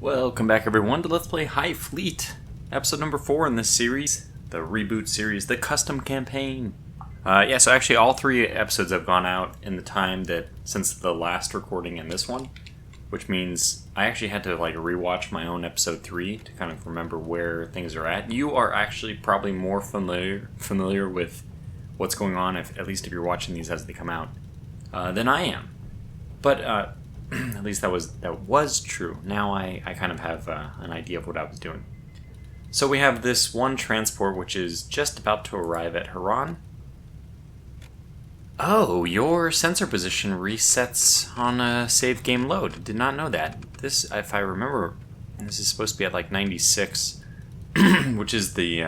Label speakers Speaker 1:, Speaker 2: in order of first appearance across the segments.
Speaker 1: Welcome back everyone to Let's Play HighFleet, episode number 4 in this series, the reboot series, the custom campaign. So actually all 3 episodes have gone out in the time that since the last recording and this one, which means I actually had to rewatch my own episode 3 to kind of remember where things are at. You are actually probably more familiar with what's going on, at least if you're watching these as they come out, than I am. But at least that was true. Now I kind of have an idea of what I was doing. So we have this one transport which is just about to arrive at Haran. Oh, your sensor position resets on a save game load. Did not know that. This, if I remember, this is supposed to be at like 96, which is the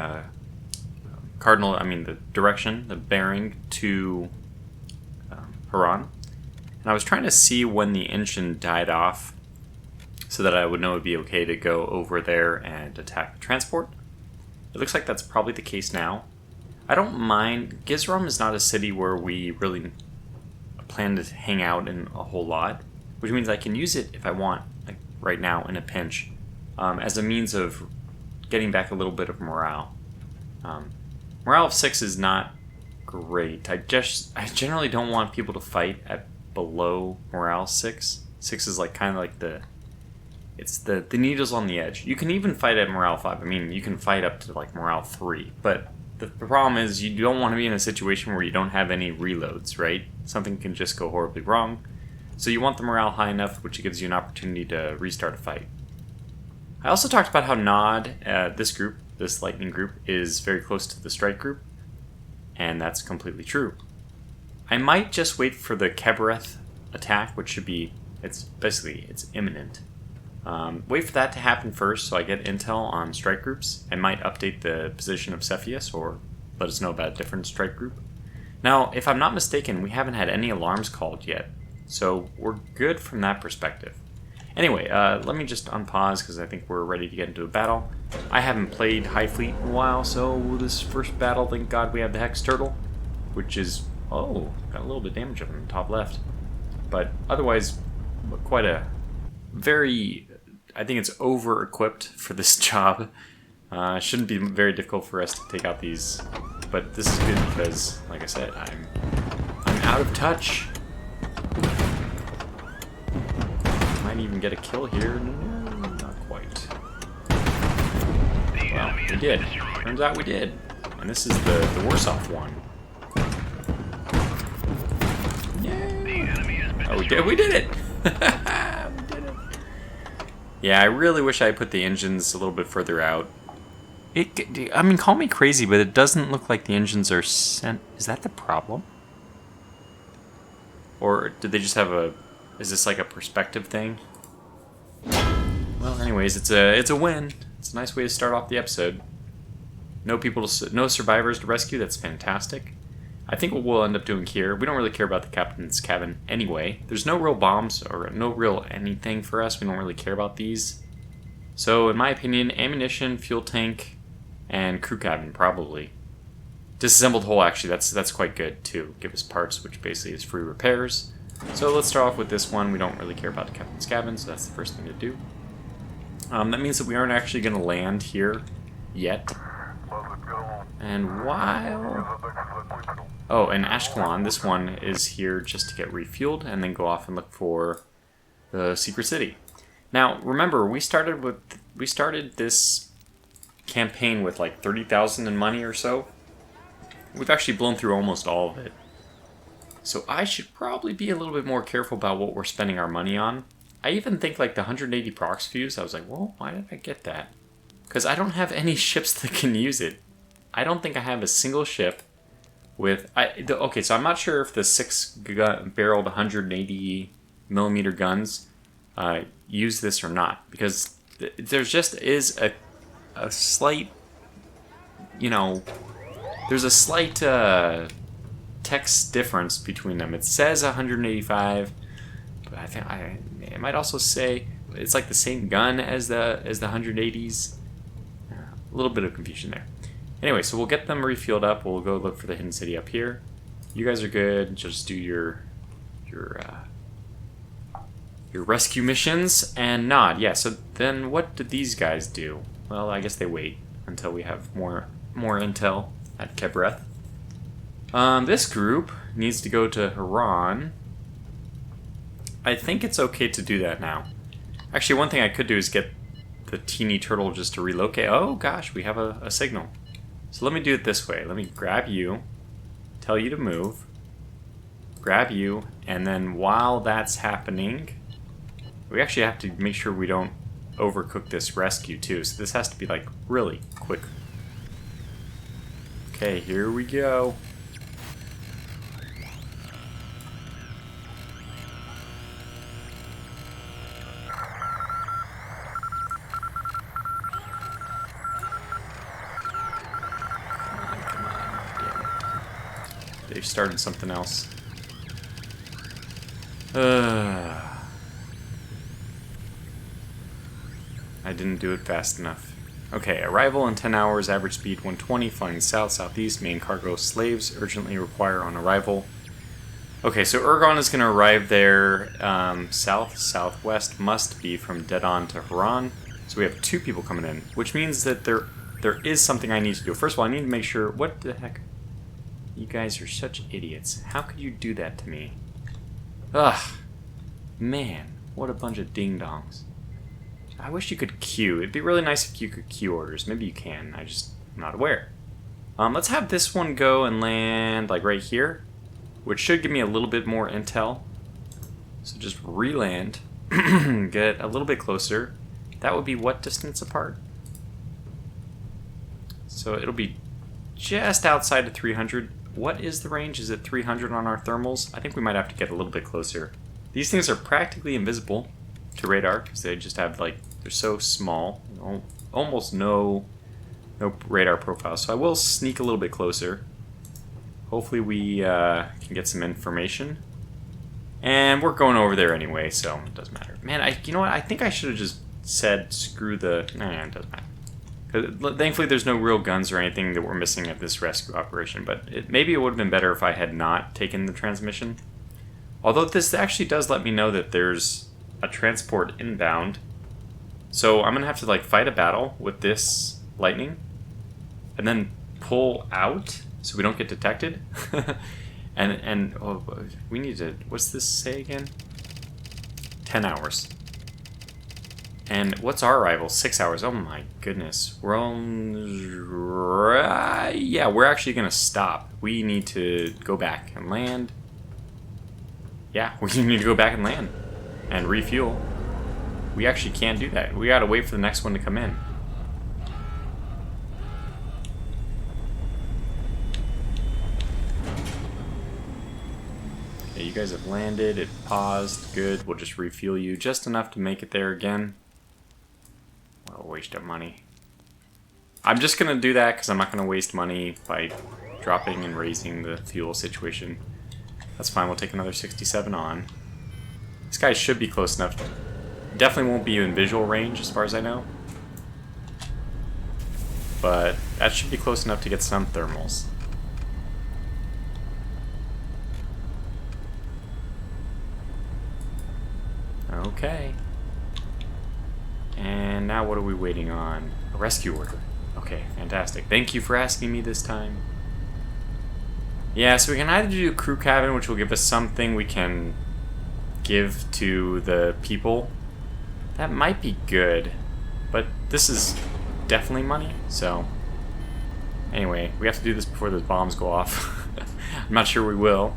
Speaker 1: the direction, the bearing to Haran. And I was trying to see when the engine died off so that I would know it would be okay to go over there and attack the transport. It looks like that's probably the case now. I don't mind. Gizram is not a city where we really plan to hang out in a whole lot, which means I can use it if I want, like right now in a pinch, as a means of getting back a little bit of morale. Morale of 6 is not great. I generally don't want people to fight at below morale 6. 6 is kind of the needles on the edge. You can even fight at morale 5. I mean, you can fight up to morale 3, but the problem is you don't want to be in a situation where you don't have any reloads, right? Something can just go horribly wrong. So you want the morale high enough, which gives you an opportunity to restart a fight. I also talked about how Nod, this lightning group, is very close to the strike group, and that's completely true. I might just wait for the Kebereth attack, which should be, it's imminent. Wait for that to happen first so I get intel on strike groups. I might update the position of Cepheus or let us know about a different strike group. Now, if I'm not mistaken, we haven't had any alarms called yet, so we're good from that perspective. Anyway, let me just unpause because I think we're ready to get into a battle. I haven't played HighFleet in a while, so this first battle, thank God we have the Hex Turtle, which is, oh, got a little bit of damage up in the top left. But otherwise, quite a very, I think it's over-equipped for this job. Shouldn't be very difficult for us to take out these, but this is good because, like I said, I'm out of touch. Might even get a kill here. No, not quite. Well, we did. Turns out we did. And this is the worse off one. Oh, we did it! We did it! Yeah, I really wish I put the engines a little bit further out. I mean, call me crazy, but it doesn't look like the engines are sent. Is that the problem? Or did they just have is this like a perspective thing? Well, anyways, it's a win. It's a nice way to start off the episode. No survivors to rescue. That's fantastic. I think what we'll end up doing here, we don't really care about the captain's cabin anyway. There's no real bombs or no real anything for us. We don't really care about these. So in my opinion, ammunition, fuel tank, and crew cabin probably. Disassembled hull, actually, that's quite good too. Give us parts, which basically is free repairs. So let's start off with this one. We don't really care about the captain's cabin, so that's the first thing to do. That means that we aren't actually going to land here yet. And while... Oh, and Ashkelon, this one is here just to get refueled and then go off and look for the secret city. Now, remember, we started this campaign with 30,000 in money or so. We've actually blown through almost all of it. So I should probably be a little bit more careful about what we're spending our money on. I even think the 180 prox fuse, I was like, well, why did I get that? Because I don't have any ships that can use it. I don't think I have a single ship with... Okay, so I'm not sure if the 6-barreled 180 millimeter guns use this or not. Because there just is a slight... there's a slight text difference between them. It says 185, but I think it might also say it's the same gun as the 180s. A little bit of confusion there. Anyway, so we'll get them refueled up. We'll go look for the hidden city up here. You guys are good. Just do your your rescue missions and nod. Yeah, so then what did these guys do? Well, I guess they wait until we have more intel at Gerat. This group needs to go to Haran. I think it's okay to do that now. Actually, one thing I could do is get the teeny turtle just to relocate. Oh gosh, we have a signal. So let me do it this way. Let me grab you, tell you to move, grab you, and then while that's happening, we actually have to make sure we don't overcook this rescue too. So this has to be like really quick. Okay, here we go. They've started something else. I didn't do it fast enough. Okay, arrival in 10 hours, average speed 120, flying south-southeast, main cargo slaves urgently require on arrival. Okay, so Ergon is going to arrive there. South-southwest must be from Dedan to Haran. So we have 2 people coming in, which means that there is something I need to do. First of all, I need to make sure... What the heck? You guys are such idiots. How could you do that to me? Ugh. Man, what a bunch of ding-dongs. I wish you could queue. It'd be really nice if you could queue orders. Maybe you can. I'm not aware. Let's have this one go and land like right here, which should give me a little bit more intel. So just re-land, get a little bit closer. That would be what distance apart? So it'll be just outside of 300. What is the range? Is it 300 on our thermals? I think we might have to get a little bit closer. These things are practically invisible to radar because they just have like, they're so small, almost no radar profile. So I will sneak a little bit closer. Hopefully we can get some information. And we're going over there anyway, so it doesn't matter. Man, you know what? I think I should have just said screw the... Nah, it doesn't matter. Thankfully, there's no real guns or anything that we're missing at this rescue operation, but maybe it would have been better if I had not taken the transmission. Although this actually does let me know that there's a transport inbound. So I'm going to have to like fight a battle with this lightning and then pull out so we don't get detected. and oh, we need to... What's this say again? 10 hours. And what's our arrival? 6 hours. Oh my goodness. We're on... Yeah, we're actually going to stop. We need to go back and land. Yeah, we need to go back and land. And refuel. We actually can't do that. We got to wait for the next one to come in. Okay, you guys have landed. It paused. Good. We'll just refuel you just enough to make it there again. What a waste of money. I'm just going to do that because I'm not going to waste money by dropping and raising the fuel situation. That's fine. We'll take another 67 on. This guy should be close enough. Definitely won't be in visual range as far as I know. But that should be close enough to get some thermals. Okay. And now what are we waiting on? A rescue order. Okay, fantastic. Thank you for asking me this time. Yeah, so we can either do a crew cabin, which will give us something we can give to the people. That might be good, but this is definitely money, so... Anyway, we have to do this before those bombs go off. I'm not sure we will.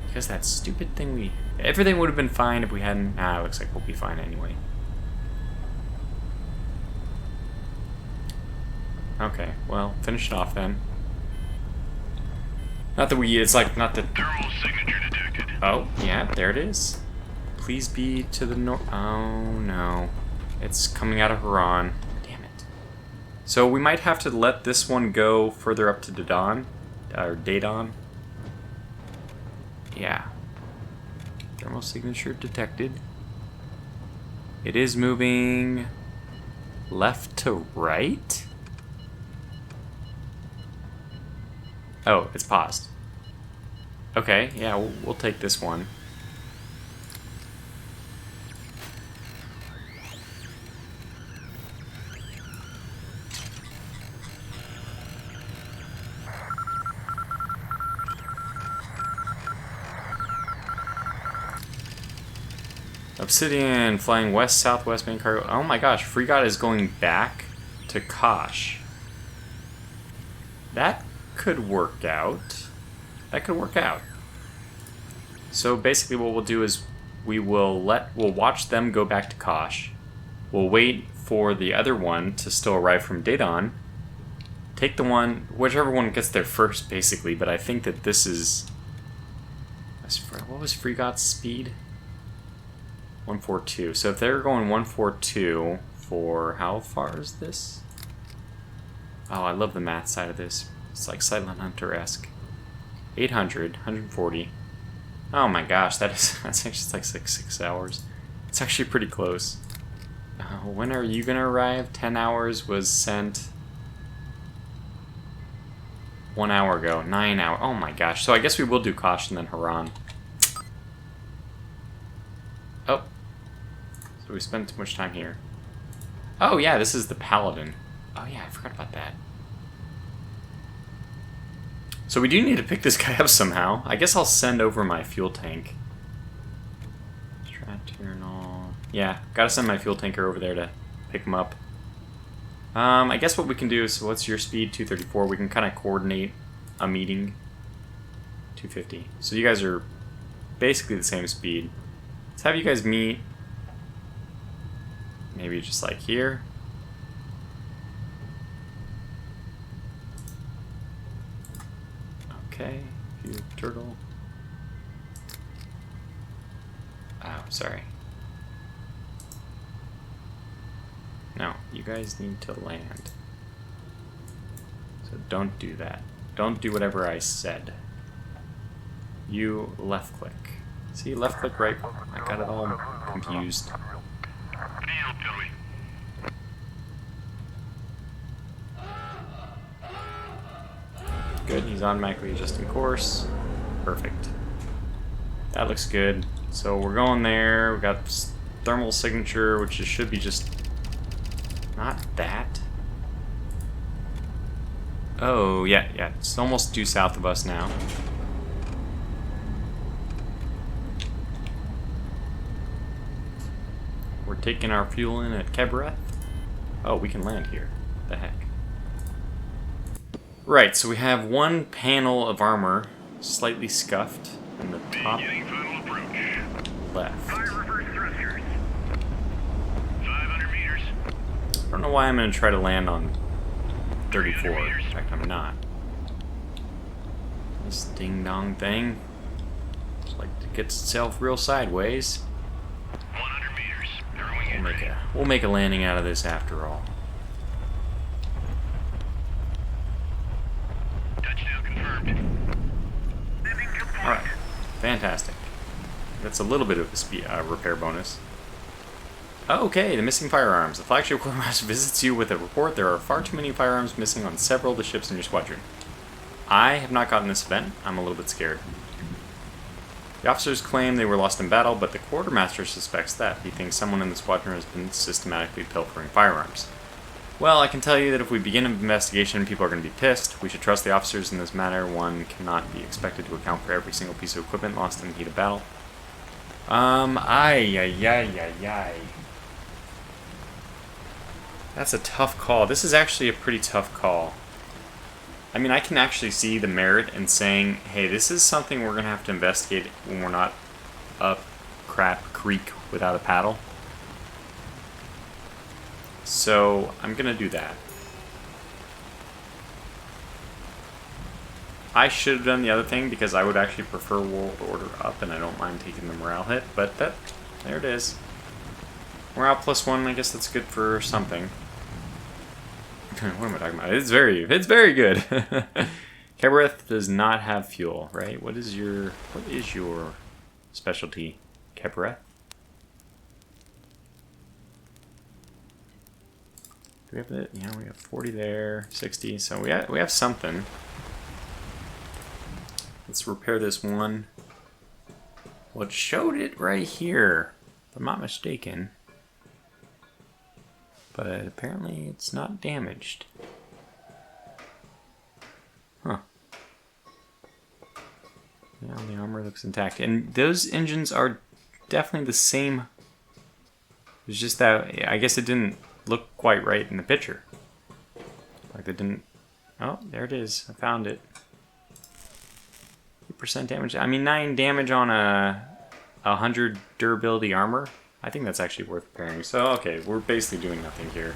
Speaker 1: Because that stupid thing we... Everything would have been fine if we hadn't... Ah, it looks like we'll be fine anyway. Okay, well, finish it off then. Not that we... It's like, not that...
Speaker 2: Thermal signature detected.
Speaker 1: Oh, yeah, there it is. Please be to the north... Oh, no. It's coming out of Haran. Damn it. So we might have to let this one go further up to Dedan. Or Dedan. Yeah. Thermal signature detected. It is moving... left to right? Oh, it's paused. Okay, yeah, we'll take this one. Obsidian flying west, southwest, main cargo. Oh my gosh, Freegot is going back to Kosh. That could work out. That could work out. So basically what we'll do is we'll watch them go back to Kosh. We'll wait for the other one to still arrive from Daedon. Take the one, whichever one gets there first, basically, but I think that this is... What was Freegot's speed? 142. So if they're going 142 for... How far is this? Oh, I love the math side of this. It's like Silent Hunter-esque. 800, 140. Oh my gosh, that's actually like 6 hours. It's actually pretty close. When are you gonna arrive? 10 hours was sent 1 hour ago. 9 hours. Oh my gosh. So I guess we will do Kosh and then Haran. Oh. So we spent too much time here. Oh yeah, this is the Paladin. Oh yeah, I forgot about that. So we do need to pick this guy up somehow. I guess I'll send over my fuel tank. Yeah, gotta send my fuel tanker over there to pick him up. I guess what we can do is, what's your speed? 234. We can kind of coordinate a meeting. 250. So you guys are basically the same speed. Let's have you guys meet. Maybe just like here. Okay, you turtle. Oh, sorry. No, you guys need to land. So don't do that. Don't do whatever I said. You left click. See, left click, right? I got it all confused. Good, he's automatically adjusting course. Perfect. That looks good. So we're going there. We got thermal signature, which should be just not that. Oh, yeah, it's almost due south of us now. We're taking our fuel in at Gerat. Oh, we can land here. What the heck? Right, so we have one panel of armor slightly scuffed in the top left. I don't know why I'm going to try to land on 34. In fact, I'm not. This ding-dong thing like to get itself real sideways.
Speaker 2: 100 meters.
Speaker 1: We'll make a landing out of this after all.
Speaker 2: Touchdown confirmed.
Speaker 1: Alright, fantastic. That's a little bit of a speed, repair bonus. Okay, the missing firearms. The flagship quartermaster visits you with a report. There are far too many firearms missing on several of the ships in your squadron. I have not gotten this event. I'm a little bit scared. The officers claim they were lost in battle, but the quartermaster suspects that. He thinks someone in the squadron has been systematically pilfering firearms. Well, I can tell you that if we begin an investigation, people are going to be pissed. We should trust the officers in this matter. One cannot be expected to account for every single piece of equipment lost in the heat of battle. Ay. That's a tough call. This is actually a pretty tough call. I mean, I can actually see the merit in saying, hey, this is something we're going to have to investigate when we're not up crap creek without a paddle. So, I'm going to do that. I should have done the other thing because I would actually prefer World Order up and I don't mind taking the morale hit, but there it is. Morale +1, I guess that's good for something. What am I talking about? It's very good. Gerat does not have fuel, right? What is your specialty, Gerat? Do we have it? Yeah, we have 40 there, 60. So we have something. Let's repair this one. Well, it showed it right here, if I'm not mistaken. But apparently it's not damaged. Huh. Yeah, the armor looks intact. And those engines are definitely the same It's just that I guess it didn't look quite right in the picture. Like it didn't. Oh, there it is. I found it. 8% damage. I mean, 9 damage on a 100 durability armor. I think that's actually worth repairing. So okay, we're basically doing nothing here.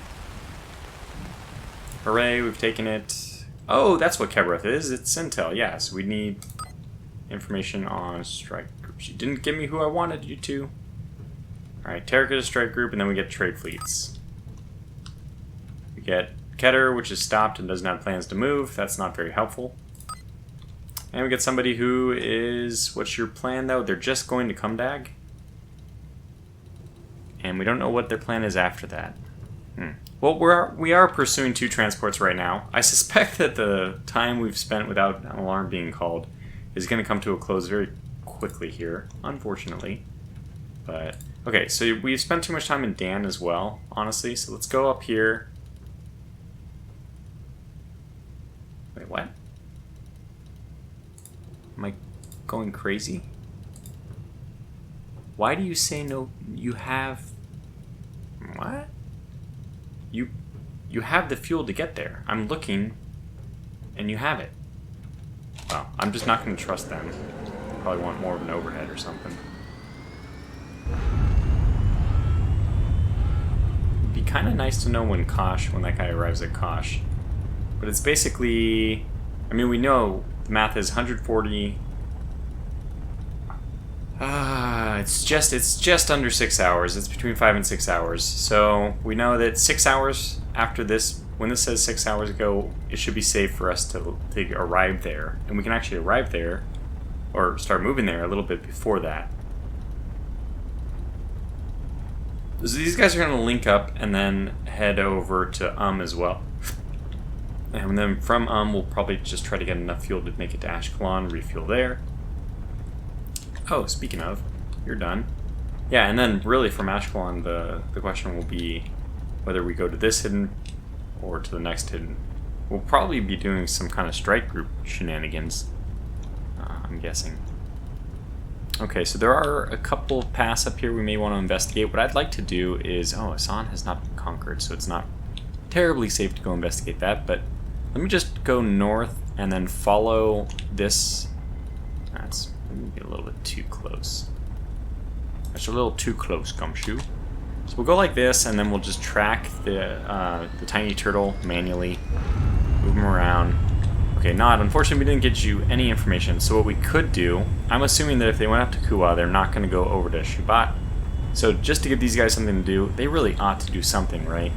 Speaker 1: Hooray! We've taken it. Oh, that's what Kebreth is. It's intel. Yeah, so we need information on strike groups. You didn't give me who I wanted you to. Alright, Terrac is a strike group, and then we get trade fleets. We get Keter, which is stopped and does not have plans to move. That's not very helpful. And we get somebody who is... What's your plan, though? They're just going to Kumdag. And we don't know what their plan is after that. Well, we are pursuing 2 transports right now. I suspect that the time we've spent without an alarm being called is going to come to a close very quickly here, unfortunately. But... Okay, so we've spent too much time in Dan as well, honestly, so let's go up here. Wait, what? Am I going crazy? Why do you say no? You have... What? You have the fuel to get there. I'm looking, and you have it. Well, I'm just not going to trust them. Probably want more of an overhead or something. Kind of nice to know when that guy arrives at Kosh. But it's basically, I mean, we know the math is 140. It's just under 6 hours. It's between 5 and 6 hours. So we know that 6 hours after this, when this says 6 hours ago, it should be safe for us to arrive there. And we can actually arrive there, or start moving there a little bit before that. So these guys are going to link up and then head over to as well. And then from we'll probably just try to get enough fuel to make it to Ashkelon, refuel there. Oh, speaking of, you're done. Yeah, and then really from Ashkelon, the question will be whether we go to this hidden or to the next hidden. We'll probably be doing some kind of strike group shenanigans, I'm guessing. Okay, so there are a couple paths up here we may want to investigate. What I'd like to do is... Oh, Asan has not been conquered, so it's not terribly safe to go investigate that, but let me just go north and then follow this... That's maybe a little bit too close. That's a little too close, Gumshoe. So we'll go like this, and then we'll just track the tiny turtle manually, move him around. Okay, Nod, unfortunately we didn't get you any information, so what we could do, I'm assuming that if they went up to Kuwa, they're not going to go over to Shubat. So just to give these guys something to do, they really ought to do something, right?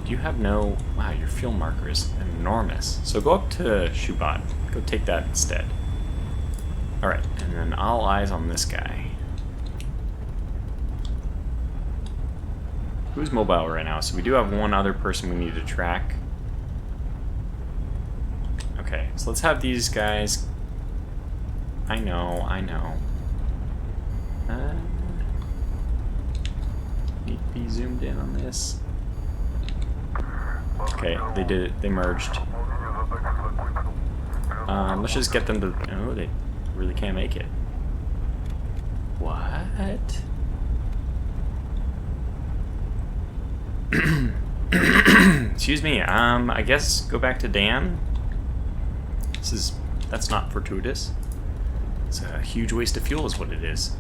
Speaker 1: Do you have no... Wow, your fuel marker is enormous. So go up to Shubat. Go take that instead. Alright, and then all eyes on this guy. Who's mobile right now? So we do have one other person we need to track. Okay, so let's have these guys... I know. Need to be zoomed in on this. Okay, they did it. They merged. Let's just get them to... Oh, they really can't make it. What? Excuse me, I guess go back to Dan. That's not fortuitous. It's a huge waste of fuel is what it is.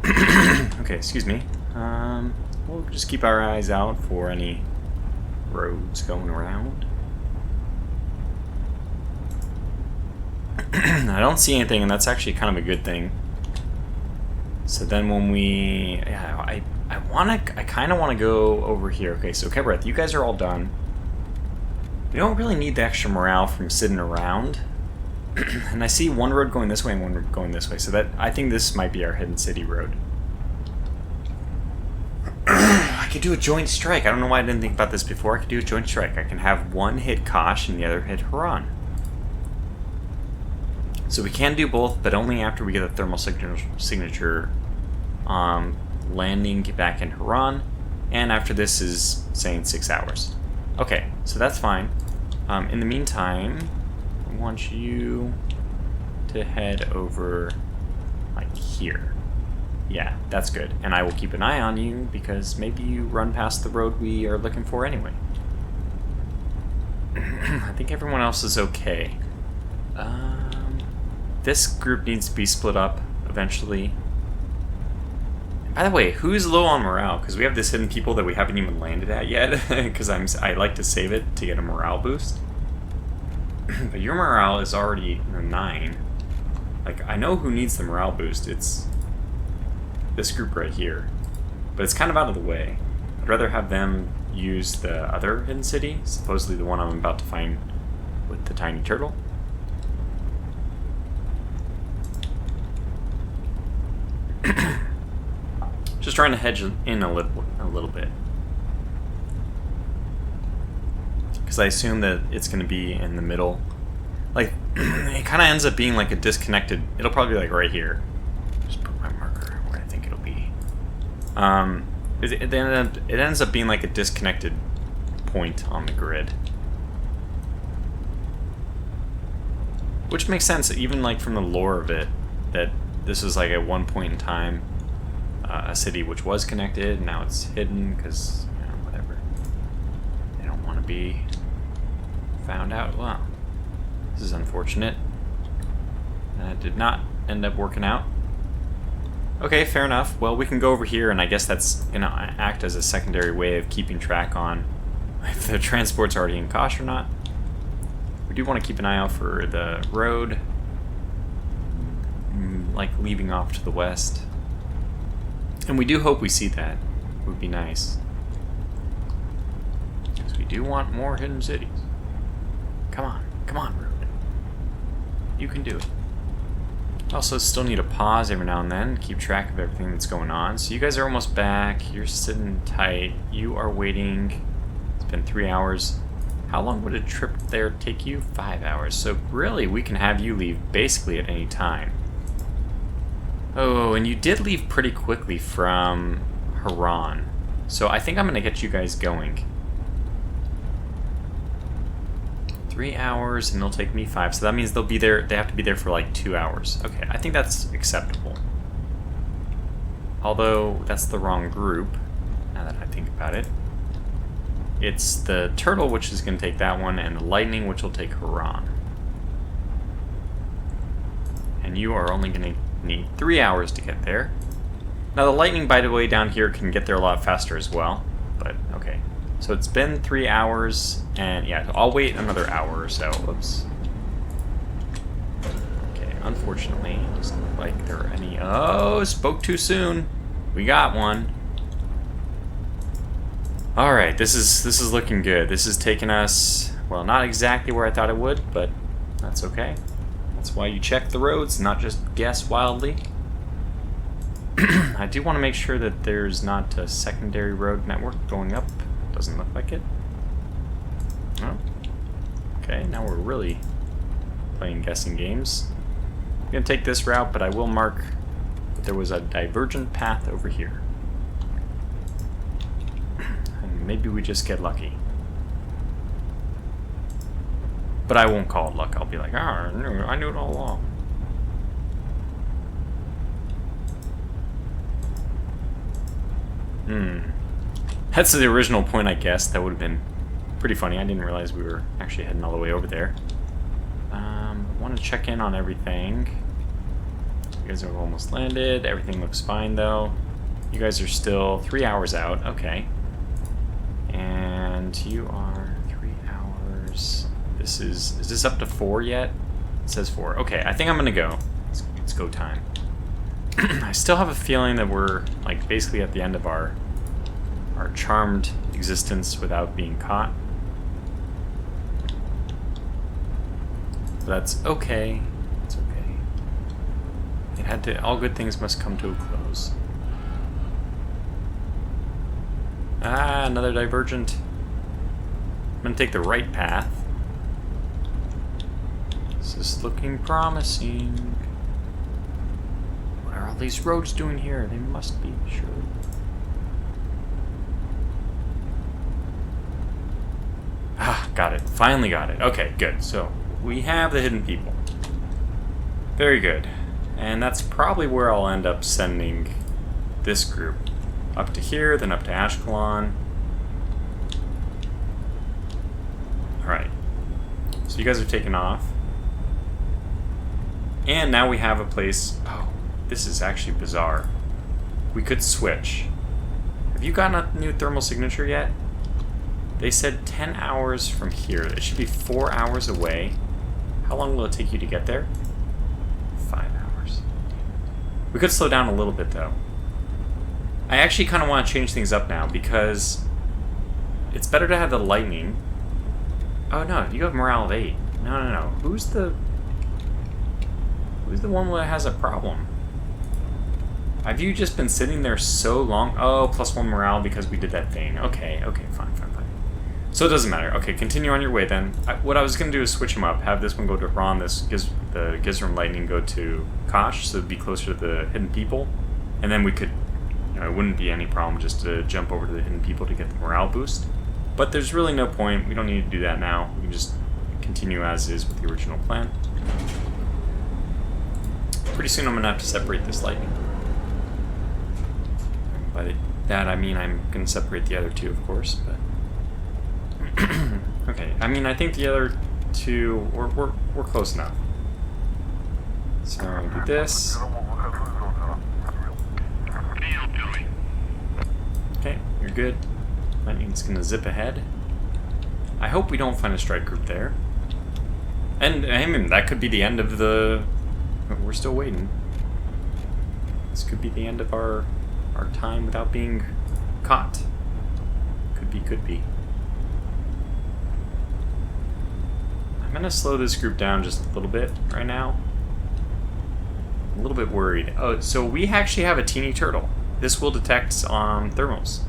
Speaker 1: Okay, excuse me. We'll just keep our eyes out for any roads going around. I don't see anything, and that's actually kind of a good thing. So then when we... Yeah, I kind of want to go over here. Okay, so Kebreth, you guys are all done. We don't really need the extra morale from sitting around. And I see one road going this way and one road going this way, so that I think this might be our hidden city road. I could do a joint strike. I don't know why I didn't think about this before. I could do a joint strike. I can have one hit Kosh and the other hit Haran. So we can do both, but only after we get a thermal signature landing back in Haran, and after this is saying 6 hours. Okay, so that's fine. In the meantime, I want you to head over like here. Yeah, that's good. And I will keep an eye on you because maybe you run past the road we are looking for anyway. I think everyone else is okay. This group needs to be split up eventually. And by the way, who's low on morale? Because we have this hidden people that we haven't even landed at yet. Because I like to save it to get a morale boost. But your morale is already 9. Like, I know who needs the morale boost. It's this group right here. But it's kind of out of the way. I'd rather have them use the other hidden city, supposedly the one I'm about to find with the tiny turtle. Just trying to hedge in a little bit. Because I assume that it's going to be in the middle. Like, it kind of ends up being like a disconnected... It'll probably be like right here. Just put my marker where I think it'll be. It ends up being like a disconnected point on the grid. Which makes sense, even like from the lore of it, that this is like at one point in time a city which was connected, and now it's hidden because, you know, whatever. They don't want to be found out. Wow. This is unfortunate. That did not end up working out. Okay, fair enough. Well, we can go over here, and I guess that's going to act as a secondary way of keeping track on if the transport's already in Kosh or not. We do want to keep an eye out for the road, like leaving off to the west. And we do hope we see that. It would be nice. Because we do want more hidden cities. Come on, road. You can do it. Also, still need to pause every now and then, keep track of everything that's going on. So you guys are almost back. You're sitting tight. You are waiting. It's been 3 hours. How long would a trip there take you? 5 hours. So really, we can have you leave basically at any time. Oh, and you did leave pretty quickly from Haran. So I think I'm going to get you guys going. 3 hours, and they'll take me 5. So that means they'll be there. They have to be there for like 2 hours. Okay, I think that's acceptable. Although that's the wrong group. Now that I think about it, it's the turtle which is going to take that one, and the lightning which will take Haran. And you are only going to need 3 hours to get there. Now the lightning, by the way, down here can get there a lot faster as well. But okay. So it's been 3 hours, and yeah, I'll wait another hour or so. Whoops. Okay, unfortunately, it doesn't look like there are any... Oh, spoke too soon. We got one. Alright, this is looking good. This is taking us, well, not exactly where I thought it would, but that's okay. That's why you check the roads, not just guess wildly. I do want to make sure that there's not a secondary road network going up. Doesn't look like it. Oh. Okay, now we're really playing guessing games. I'm going to take this route, but I will mark that there was a divergent path over here. And maybe we just get lucky. But I won't call it luck. I'll be like, I knew it all along. That's the original point, I guess. That would have been pretty funny. I didn't realize we were actually heading all the way over there. Want to check in on everything. You guys have almost landed. Everything looks fine, though. You guys are still 3 hours out. Okay. And you are 3 hours. Is this up to 4 yet? It says 4. Okay, I think I'm gonna go. It's go time. I still have a feeling that we're like basically at the end of our charmed existence without being caught. But that's okay. It's okay. It had to. All good things must come to a close. Ah, another divergent. I'm gonna take the right path. This is looking promising. What are all these roads doing here? They must be, sure. Ah, got it. Finally got it. Okay, good. So, we have the hidden people. Very good. And that's probably where I'll end up sending this group. Up to here, then up to Ashkelon. Alright. So you guys are taking off. And now we have a place... Oh, this is actually bizarre. We could switch. Have you gotten a new thermal signature yet? They said 10 hours from here. It should be 4 hours away. How long will it take you to get there? 5 hours. We could slow down a little bit, though. I actually kind of want to change things up now, because it's better to have the lightning. Oh, no, you have morale of 8. No. Who's the one that has a problem? Have you just been sitting there so long? Oh, +1 morale because we did that thing. Okay, fine. So it doesn't matter. Okay, continue on your way then. What I was going to do is switch them up. Have this one go to Ron, the Gizram Lightning go to Kosh, so it'd be closer to the Hidden People. And then we could, it wouldn't be any problem just to jump over to the Hidden People to get the morale boost. But there's really no point. We don't need to do that now. We can just continue as is with the original plan. Pretty soon I'm going to have to separate this lightning. By that I mean I'm going to separate the other two, of course, but... Okay, I mean, I think the other two, we're close enough. So I'll do this. Okay, you're good. Lightning's gonna zip ahead. I hope we don't find a strike group there. And, I mean, that could be the end of the... We're still waiting. This could be the end of our time without being caught. Could be. I'm gonna slow this group down just a little bit right now. A little bit worried. Oh, so we actually have a teeny turtle. This will detect thermals.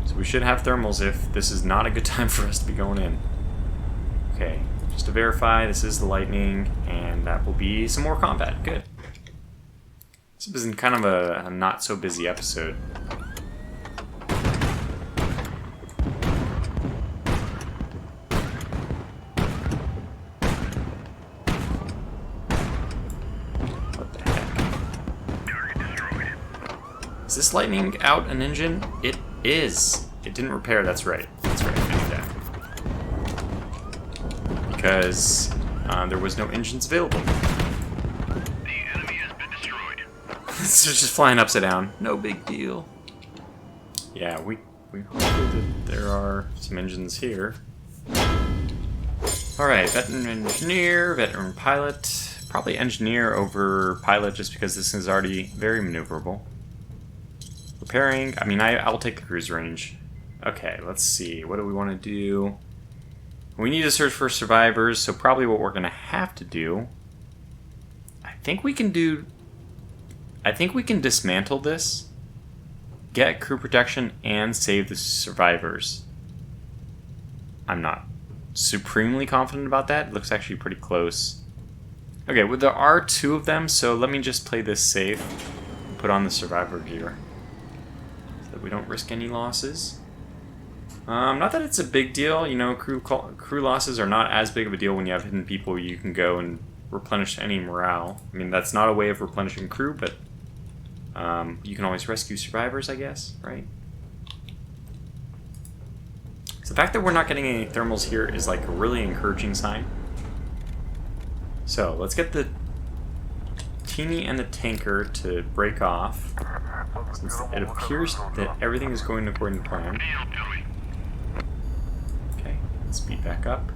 Speaker 1: So we should have thermals if this is not a good time for us to be going in. Okay, just to verify, this is the lightning, and that will be some more combat. Good. This has been kind of a not so busy episode. Is this lightning out an engine? It is. It didn't repair, that's right. That's right, I knew that. Because there was no engines available.
Speaker 2: The enemy has been destroyed.
Speaker 1: It's just flying upside down. No big deal. Yeah, we hope that there are some engines here. Alright, veteran engineer, veteran pilot. Probably engineer over pilot just because this is already very maneuverable. Repairing, I mean, I'll take the cruise range. Okay, let's see. What do we want to do? We need to search for survivors, so probably what we're going to have to do... I think we can dismantle this, get crew protection, and save the survivors. I'm not supremely confident about that. It looks actually pretty close. Okay, well, there are 2 of them, so let me just play this safe and put on the survivor gear. We don't risk any losses. Not that it's a big deal, you know, crew losses are not as big of a deal when you have Hidden People. You can go and replenish any morale. I mean, that's not a way of replenishing crew, but you can always rescue survivors, I guess, right? So the fact that we're not getting any thermals here is like a really encouraging sign. So let's get the Teeny and the tanker to break off, since it appears that everything is going according to plan. Okay, let's speed back up.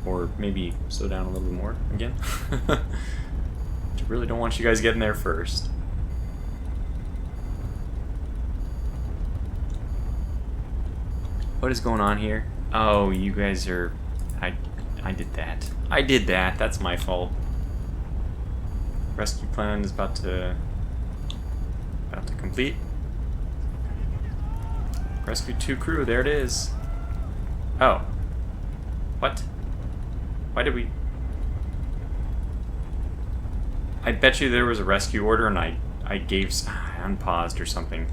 Speaker 1: Or maybe slow down a little bit more again. I really don't want you guys getting there first. What is going on here? Oh, you guys are... I did that. I did that. That's my fault. Rescue plan is about to complete. Rescue 2 crew. There it is. Oh. What? Why did we... I bet you there was a rescue order and I unpaused or something.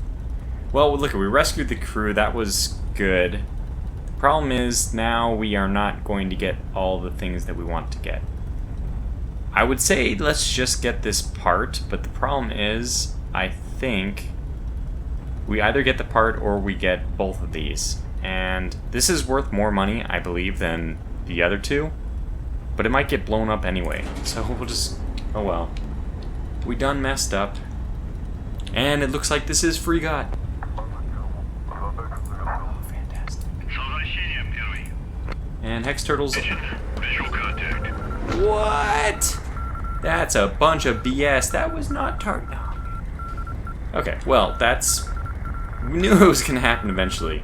Speaker 1: Well, look, we rescued the crew. That was good. Problem is, now we are not going to get all the things that we want to get. I would say let's just get this part, but the problem is, I think we either get the part or we get both of these. And this is worth more money, I believe, than the other two. But it might get blown up anyway. So we'll just... oh well. We done messed up. And it looks like this is free God. Oh, fantastic. And Hex Turtles...
Speaker 2: Visual contact.
Speaker 1: what? That's a bunch of BS. That was not target. Okay, well, that's... we knew it was going to happen eventually.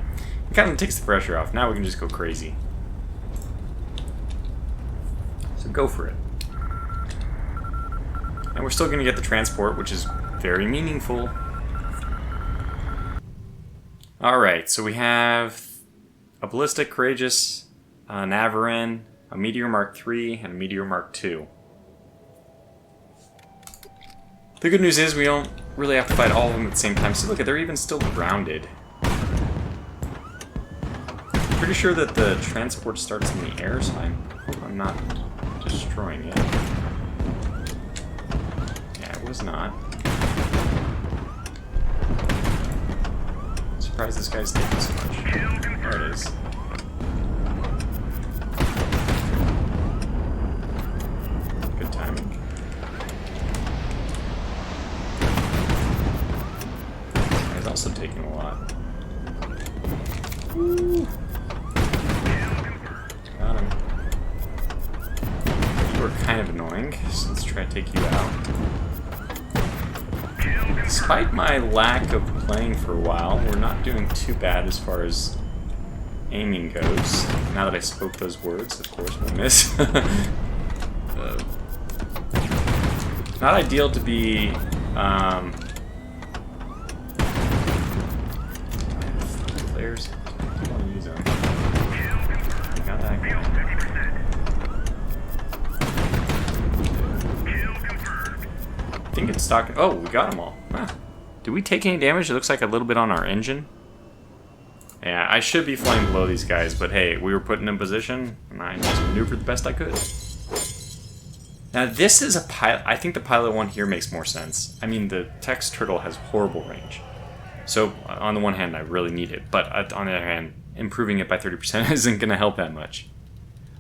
Speaker 1: It kind of takes the pressure off. Now we can just go crazy. So go for it. And we're still going to get the transport, which is very meaningful. Alright, so we have a Ballistic Courageous, an Navarin, a Meteor Mark III, and a Meteor Mark II. The good news is we don't really have to fight all of them at the same time. See, look, they're even still grounded. Pretty sure that the transport starts in the air, so I'm not destroying it. Yeah, it was not. I'm surprised this guy's taking so much. There it is. Good timing. This guy's also taking a lot. Woo. Got him. You were kind of annoying, so let's try to take you out. Despite my lack of playing for a while, we're not doing too bad as far as aiming goes. Now that I spoke those words, of course we'll miss. Not ideal to be... players. I want to use them. Got that guy. I think it's stock. Oh, we got them all. Huh. Did we take any damage? It looks like a little bit on our engine. Yeah, I should be flying below these guys, but hey, we were put in position, and I just maneuvered the best I could. Now, this is a pilot. I think the pilot one here makes more sense. I mean, the Tex Turtle has horrible range. So, on the one hand, I really need it, but on the other hand, improving it by 30% isn't going to help that much.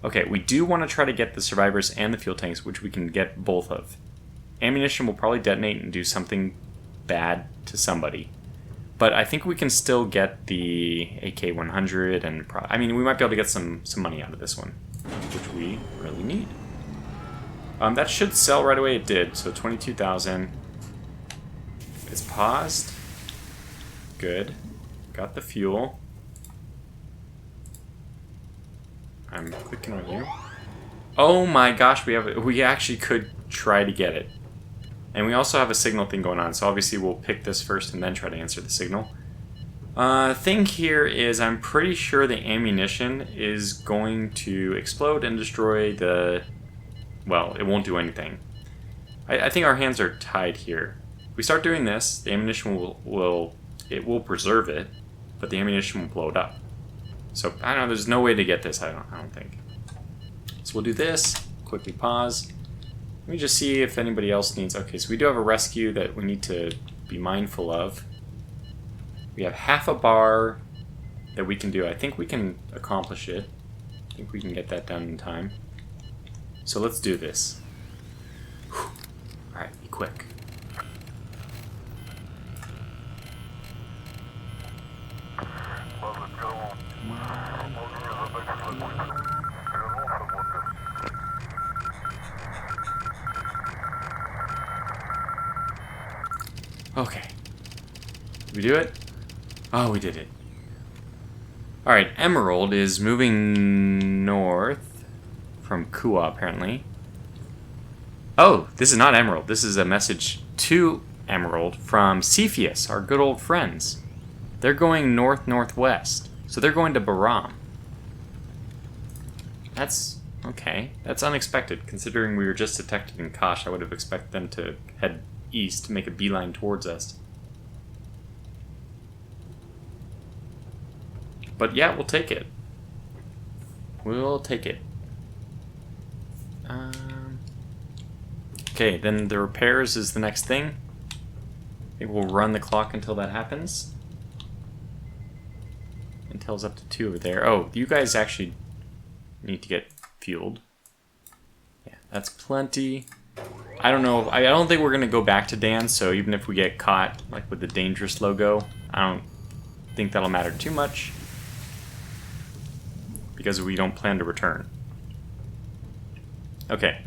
Speaker 1: Okay, we do want to try to get the survivors and the fuel tanks, which we can get both of. Ammunition will probably detonate and do something bad to somebody. But I think we can still get the AK-100, and I mean, we might be able to get some money out of this one, which we really need. That should sell right away. It did, so 22,000. It's paused. Good. Got the fuel. I'm clicking on you. Oh my gosh, we actually could try to get it. And we also have a signal thing going on, so obviously we'll pick this first and then try to answer the signal. Thing here is I'm pretty sure the ammunition is going to explode and destroy the... well, it won't do anything. I think our hands are tied here. If we start doing this, the ammunition will preserve it, but the ammunition will blow it up. So, I don't know, there's no way to get this, I don't think. So we'll do this, quickly pause. Let me just see if anybody else needs... okay, so we do have a rescue that we need to be mindful of. We have half a bar that we can do. I think we can accomplish it. I think we can get that done in time. So let's do this. Alright, be quick. Okay. Did we do it? Oh, we did it. Alright, Emerald is moving north from Kua, apparently. Oh, this is not Emerald. This is a message to Emerald from Cepheus, our good old friends. They're going north-northwest. So they're going to Baram. That's... okay. That's unexpected. Considering we were just detected in Kosh, I would have expected them to head east, make a beeline towards us. But yeah, we'll take it. We'll take it. Okay, then the repairs is the next thing. I think we'll run the clock until that happens. Intel's up to 2 over there. Oh, you guys actually need to get fueled. Yeah, that's plenty. I don't know. I don't think we're going to go back to Dan, so even if we get caught like with the dangerous logo, I don't think that'll matter too much. Because we don't plan to return. Okay.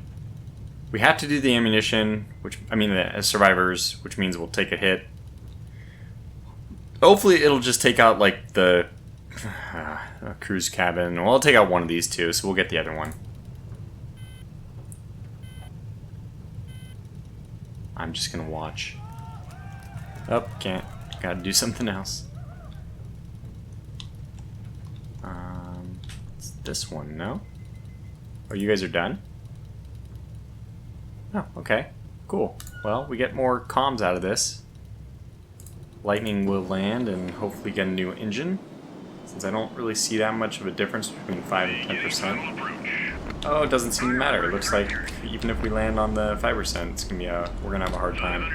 Speaker 1: We have to do the ammunition, as survivors, which means we'll take a hit. Hopefully it'll just take out, like, the cruise cabin. Well, I'll take out one of these two, so we'll get the other one. I'm just gonna watch. Oh, can't. Gotta do something else. It's this one, no? Oh, you guys are done? Oh, okay. Cool. Well, we get more comms out of this. Lightning will land and hopefully get a new engine. Since I don't really see that much of a difference between 5 and 10%. Oh, it doesn't seem to matter. It looks like even if we land on the 5%, it's gonna be we're gonna have a hard time.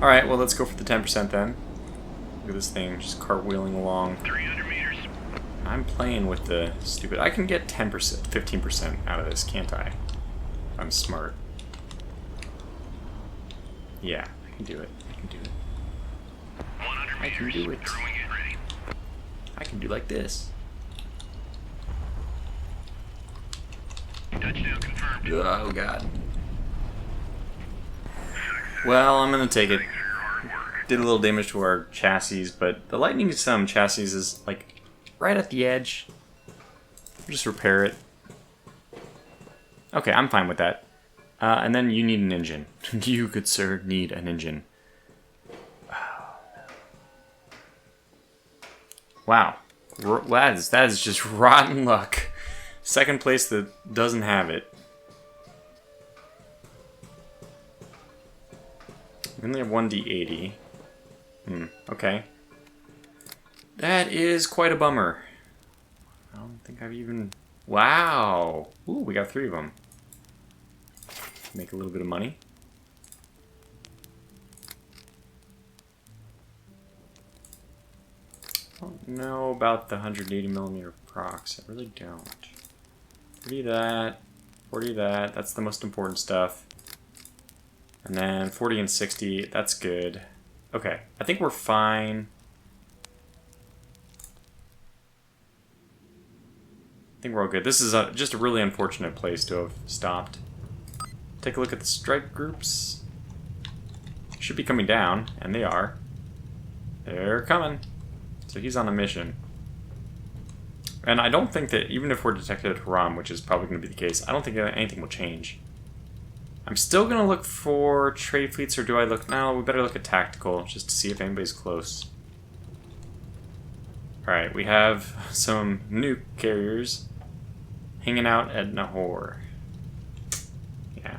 Speaker 1: Alright, well let's go for the 10% then. Look at this thing just cartwheeling along.
Speaker 2: 300 meters.
Speaker 1: I'm playing with the stupid... I can get 10%, 15% out of this, can't I? I'm smart. Yeah, I can do it. I can do it.
Speaker 2: 100
Speaker 1: I can
Speaker 2: meters.
Speaker 1: do it.
Speaker 2: Throwing it ready.
Speaker 1: I can do like this.
Speaker 2: Touchdown confirmed.
Speaker 1: Oh god. Well, I'm gonna take it. Did a little damage to our chassis, but the lightning chassis is like right at the edge. Just repair it. Okay, I'm fine with that. And then you need an engine. You, good sir, need an engine. Wow. That is just rotten luck. Second place that doesn't have it. We only have 1d80. Okay. That is quite a bummer. I don't think I've even... Wow! Ooh, we got 3 of them. Make a little bit of money. I don't know about the 180mm procs. I really don't. 40 that. 40 that. That's the most important stuff. And then 40 and 60. That's good. Okay. I think we're fine. I think we're all good. This is just a really unfortunate place to have stopped. Take a look at the strike groups. Should be coming down, and they are. They're coming. So he's on a mission. And I don't think that, even if we're detected at Haram, which is probably going to be the case, I don't think that anything will change. I'm still going to look for trade fleets, or do I look... No, we better look at tactical, just to see if anybody's close. Alright, we have some nuke carriers hanging out at Nahor. Yeah.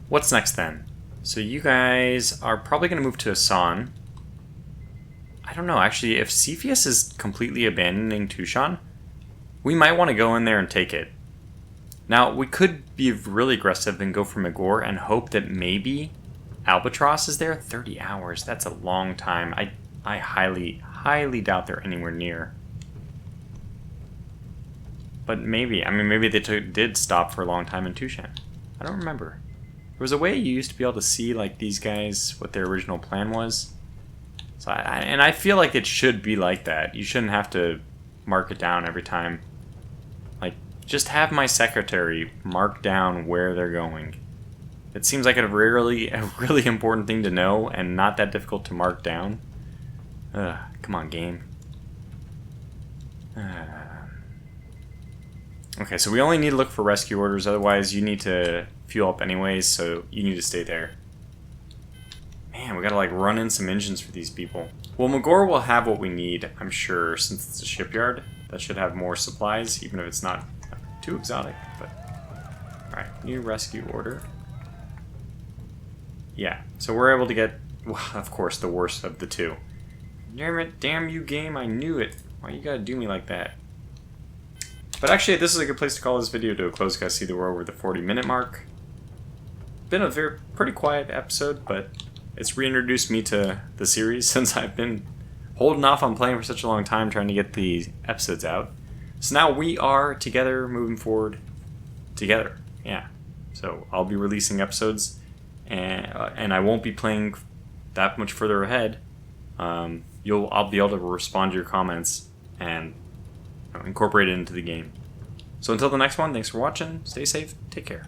Speaker 1: What's next then? So you guys are probably going to move to Asan. I don't know, actually, if Cepheus is completely abandoning Tushan, we might want to go in there and take it. Now, we could be really aggressive and go for Magor and hope that maybe Albatross is there. 30 hours, that's a long time. I highly doubt they're anywhere near. But maybe, I mean, maybe they did stop for a long time in Tushan. I don't remember. There was a way you used to be able to see, like, these guys, what their original plan was. So and I feel like it should be like that. You shouldn't have to mark it down every time. Like, just have my secretary mark down where they're going. It seems like a really important thing to know and not that difficult to mark down. Come on, game. Okay, so we only need to look for rescue orders, otherwise you need to fuel up anyways, so you need to stay there. Man, we gotta like run in some engines for these people. Well, Magor will have what we need, I'm sure, since it's a shipyard. That should have more supplies, even if it's not too exotic, but... Alright, new rescue order. Yeah, so we're able to get, well, of course, the worst of the two. Damn it, damn you game, I knew it. Why you gotta do me like that? But actually, this is a good place to call this video to a close, because I see that we're over the 40-minute mark. Been a pretty quiet episode, but it's reintroduced me to the series since I've been holding off on playing for such a long time trying to get the episodes out. So now we are together, moving forward together. Yeah. So I'll be releasing episodes, and I won't be playing that much further ahead. I'll be able to respond to your comments and incorporate it into the game. So until the next one, thanks for watching. Stay safe. Take care.